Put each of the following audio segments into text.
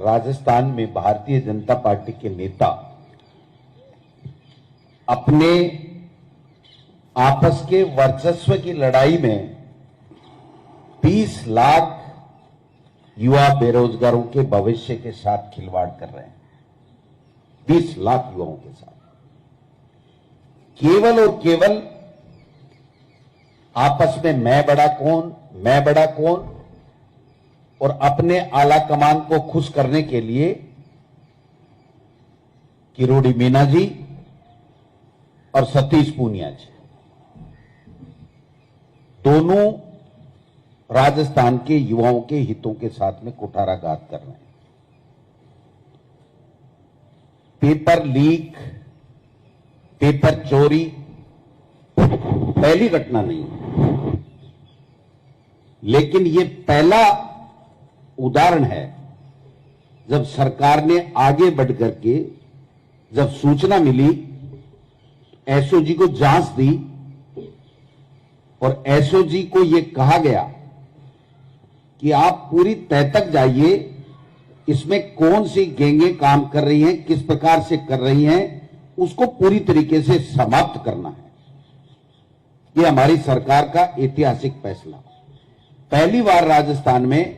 राजस्थान में भारतीय जनता पार्टी के नेता अपने आपस के वर्चस्व की लड़ाई में 20 लाख युवा बेरोजगारों के भविष्य के साथ खिलवाड़ कर रहे हैं। 20 लाख युवाओं के साथ केवल और केवल आपस में मैं बड़ा कौन और अपने आला कमान को खुश करने के लिए किरोड़ी मीना जी और सतीश पूनिया जी दोनों राजस्थान के युवाओं के हितों के साथ में कुठाराघात कर रहे हैं। पेपर लीक, पेपर चोरी पहली घटना नहीं है, लेकिन यह पहला उदाहरण है जब सरकार ने आगे बढ़ करके जब सूचना मिली एसओजी को जांच दी और एसओजी को यह कहा गया कि आप पूरी तह तक जाइए, इसमें कौन सी गैंगें काम कर रही हैं, किस प्रकार से कर रही हैं, उसको पूरी तरीके से समाप्त करना है। यह हमारी सरकार का ऐतिहासिक फैसला। पहली बार राजस्थान में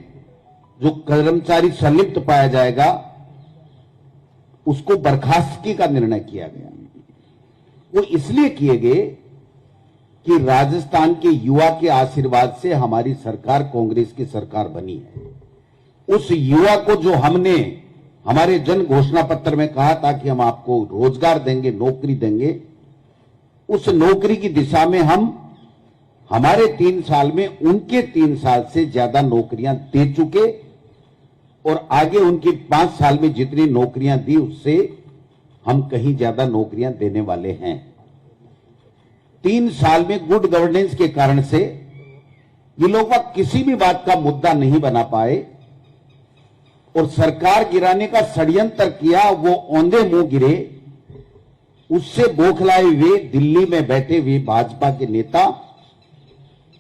जो कर्मचारी संलिप्त पाया जाएगा उसको बर्खास्तगी का निर्णय किया गया। वो इसलिए किए गए कि राजस्थान के युवा के आशीर्वाद से हमारी सरकार कांग्रेस की सरकार बनी है। उस युवा को जो हमने हमारे जन घोषणा पत्र में कहा था कि हम आपको रोजगार देंगे, नौकरी देंगे, उस नौकरी की दिशा में हम हमारे 3 साल में उनके 3 साल से ज्यादा नौकरियां दे चुके और आगे उनकी 5 साल में जितनी नौकरियां दी उससे हम कहीं ज्यादा नौकरियां देने वाले हैं। 3 साल में गुड गवर्नेंस के कारण से ये लोग किसी भी बात का मुद्दा नहीं बना पाए और सरकार गिराने का षड्यंत्र किया, वो औंधे मुंह गिरे। उससे बौखलाए हुए दिल्ली में बैठे हुए भाजपा के नेता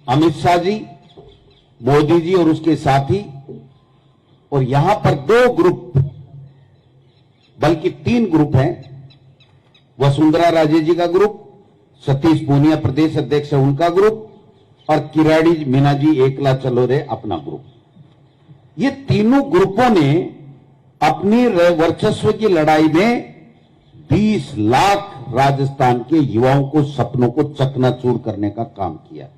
अमित शाह जी, मोदी जी और उसके साथी, और यहां पर 2 ग्रुप बल्कि 3 ग्रुप हैं। वसुंधरा राजे जी का ग्रुप, सतीश पूनिया प्रदेश अध्यक्ष है उनका ग्रुप, और किरोड़ी मीना जी एकला चलो रे अपना ग्रुप। ये तीनों ग्रुपों ने अपनी वर्चस्व की लड़ाई में 20 लाख राजस्थान के युवाओं को सपनों को चकनाचूर करने का काम किया।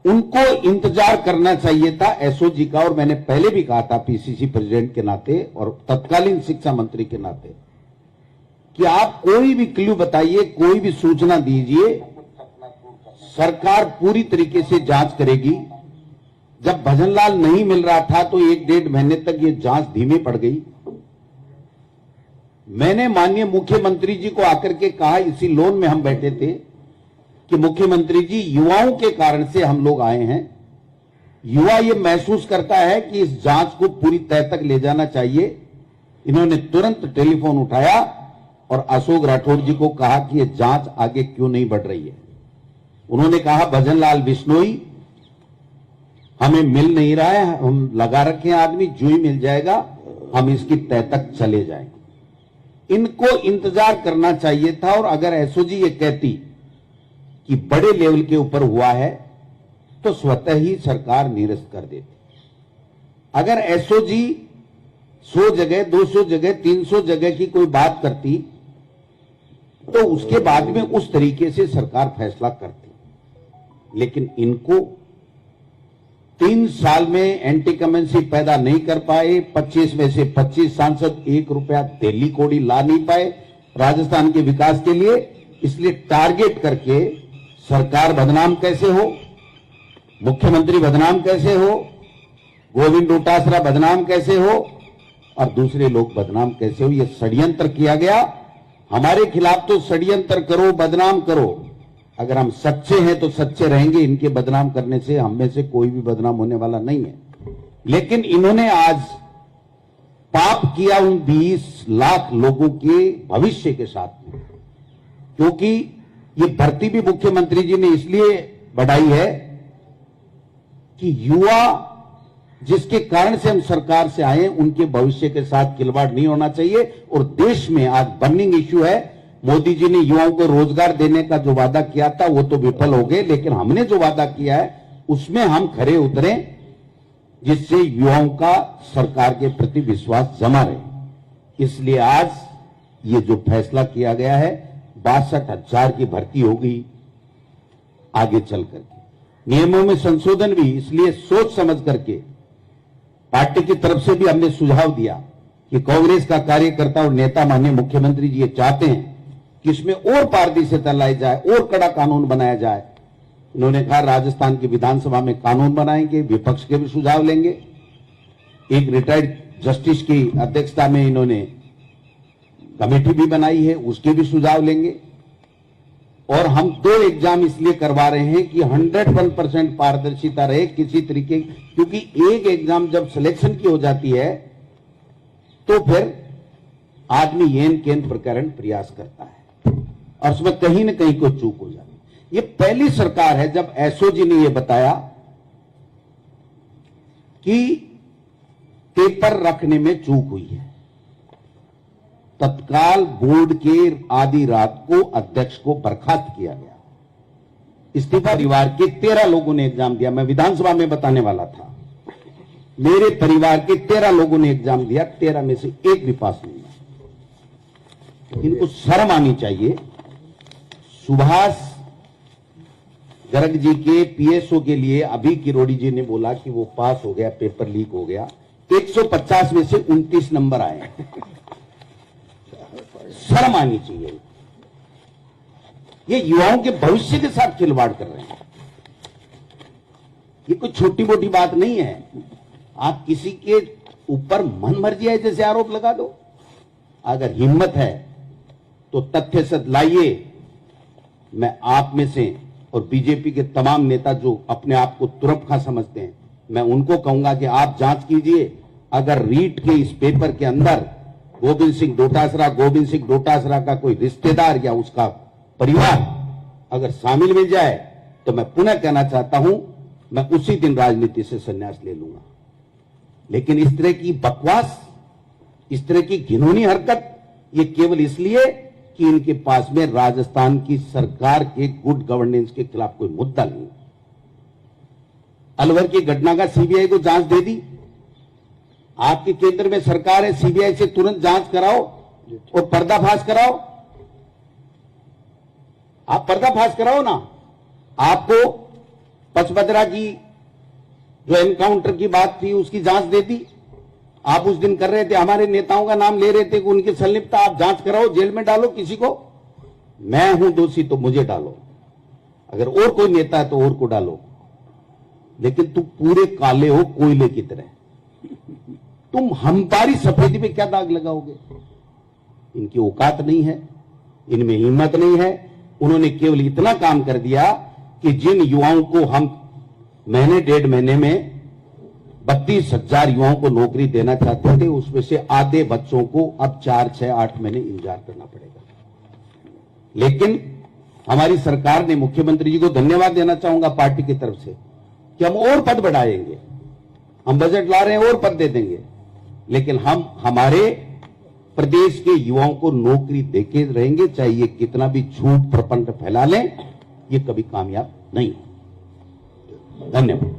उनको इंतजार करना चाहिए था एसओजी का, और मैंने पहले भी कहा था पीसीसी प्रेसिडेंट के नाते और तत्कालीन शिक्षा मंत्री के नाते कि आप कोई भी क्लू बताइए, कोई भी सूचना दीजिए, सरकार पूरी तरीके से जांच करेगी। जब भजनलाल नहीं मिल रहा था तो 1-1.5 महीने तक ये जांच धीमी पड़ गई। मैंने माननीय मुख्यमंत्री जी को आकर के कहा, इसी लोन में हम बैठे थे, कि मुख्यमंत्री जी युवाओं के कारण से हम लोग आए हैं। युवा ये महसूस करता है कि इस जांच को पूरी तह तक ले जाना चाहिए। इन्होंने तुरंत टेलीफोन उठाया और अशोक राठौड़ जी को कहा कि यह जांच आगे क्यों नहीं बढ़ रही है। उन्होंने कहा भजनलाल बिश्नोई हमें मिल नहीं रहा है, हम लगा रखे हैं आदमी, जो ही मिल जाएगा हम इसकी तह तक चले जाएंगे। इनको इंतजार करना चाहिए था, और अगर एसओजी ये कहती कि बड़े लेवल के ऊपर हुआ है तो स्वतः ही सरकार निरस्त कर देती। अगर एसओजी 100 जगह, 200 जगह, 300 जगह की कोई बात करती तो उसके बाद में उस तरीके से सरकार फैसला करती। लेकिन इनको 3 साल में एंटी कमेंसी पैदा नहीं कर पाए। 25 में से 25 सांसद 1 रुपया दिल्ली कोड़ी ला नहीं पाए राजस्थान के विकास के लिए। इसलिए टारगेट करके सरकार बदनाम कैसे हो, मुख्यमंत्री बदनाम कैसे हो, गोविंद डोटासरा बदनाम कैसे हो और दूसरे लोग बदनाम कैसे हो, यह षड्यंत्र किया गया। हमारे खिलाफ तो षड्यंत्र करो, बदनाम करो, अगर हम सच्चे हैं तो सच्चे रहेंगे। इनके बदनाम करने से हम में से कोई भी बदनाम होने वाला नहीं है। लेकिन इन्होंने आज पाप किया उन 20 लाख लोगों के भविष्य के साथ में, क्योंकि ये भर्ती भी मुख्यमंत्री जी ने इसलिए बढ़ाई है कि युवा जिसके कारण से हम सरकार से आए, उनके भविष्य के साथ खिलवाड़ नहीं होना चाहिए। और देश में आज बर्निंग इश्यू है, मोदी जी ने युवाओं को रोजगार देने का जो वादा किया था वो तो विफल हो गए, लेकिन हमने जो वादा किया है उसमें हम खरे उतरें, जिससे युवाओं का सरकार के प्रति विश्वास जमा रहे। इसलिए आज ये जो फैसला किया गया है, 62,000 की भर्ती होगी आगे चल करके। नियमों में संशोधन भी इसलिए सोच समझ करके पार्टी की तरफ से भी हमने सुझाव दिया कि कांग्रेस का कार्यकर्ता और नेता माननीय मुख्यमंत्री जी ये चाहते हैं कि इसमें और पारदर्शिता लाई जाए, और कड़ा कानून बनाया जाए। इन्होंने कहा राजस्थान की विधानसभा में कानून बनाएंगे, विपक्ष के भी सुझाव लेंगे। एक रिटायर्ड जस्टिस की अध्यक्षता में इन्होंने कमेटी भी बनाई है, उसके भी सुझाव लेंगे। और हम 2 एग्जाम इसलिए करवा रहे हैं कि 101% पारदर्शिता रहे किसी तरीके, क्योंकि एक एग्जाम जब सिलेक्शन की हो जाती है तो फिर आदमी येन केन प्रकरण प्रयास करता है और उसमें कहीं न कहीं कोई चूक हो जाती है। ये पहली सरकार है जब एसओजी ने यह बताया कि पेपर रखने में चूक हुई है। तत्काल बोर्ड के आधी रात को अध्यक्ष को बर्खास्त किया गया। इस्तीफा परिवार के 13 लोगों ने एग्जाम दिया। मैं विधानसभा में बताने वाला था, मेरे परिवार के 13 लोगों ने एग्जाम दिया, 13 में से एक भी पास नहीं हुआ। इनको शर्म आनी चाहिए। सुभाष गर्ग जी के पीएसओ के लिए अभी किरोड़ी जी ने बोला कि वो पास हो गया, पेपर लीक हो गया। 150 में से 29 नंबर आए। शर्म आनी चाहिए। ये युवाओं के भविष्य के साथ खिलवाड़ कर रहे हैं। ये कोई छोटी मोटी बात नहीं है। आप किसी के ऊपर मन मर्जी है जैसे आरोप लगा दो। अगर हिम्मत है तो तथ्य सत्य लाइए। मैं आप में से और बीजेपी के तमाम नेता जो अपने आप को तुरपखा समझते हैं, मैं उनको कहूंगा कि आप जांच कीजिए। अगर रीट के इस पेपर के अंदर गोविंद सिंह डोटासरा का कोई रिश्तेदार या उसका परिवार अगर शामिल मिल जाए तो मैं पुनः कहना चाहता हूं, मैं उसी दिन राजनीति से संन्यास ले लूंगा। लेकिन इस तरह की बकवास, इस तरह की घिनौनी हरकत, ये केवल इसलिए कि इनके पास में राजस्थान की सरकार के गुड गवर्नेंस के खिलाफ कोई मुद्दा नहीं। अलवर की घटना का सीबीआई को जांच दे दी। आपके केंद्र में सरकार है, सीबीआई से तुरंत जांच कराओ और पर्दाफाश कराओ। आप पर्दाफाश कराओ ना। आपको पचपदरा की जो एनकाउंटर की बात थी उसकी जांच दे दी। आप उस दिन कर रहे थे, हमारे नेताओं का नाम ले रहे थे कि उनकी संलिप्तता। आप जांच कराओ, जेल में डालो किसी को। मैं हूं दोषी तो मुझे डालो, अगर और कोई नेता है तो और को डालो। लेकिन तुम पूरे काले हो कोयले की तरह, तुम हमारी सफेदी पे क्या दाग लगाओगे? इनकी औकात नहीं है, इनमें हिम्मत नहीं है। उन्होंने केवल इतना काम कर दिया कि जिन युवाओं को हम महीने 1.5 महीने में 32,000 युवाओं को नौकरी देना चाहते थे, उसमें से आधे बच्चों को अब 4, 6, 8 महीने इंतजार करना पड़ेगा। लेकिन हमारी सरकार ने, मुख्यमंत्री जी को धन्यवाद देना चाहूंगा पार्टी की तरफ से, कि हम और पद बढ़ाएंगे। हम बजट ला रहे हैं और पद दे देंगे, लेकिन हम हमारे प्रदेश के युवाओं को नौकरी देके रहेंगे। चाहे ये कितना भी झूठ प्रपंच फैला लें, ये कभी कामयाब नहीं हो। धन्यवाद।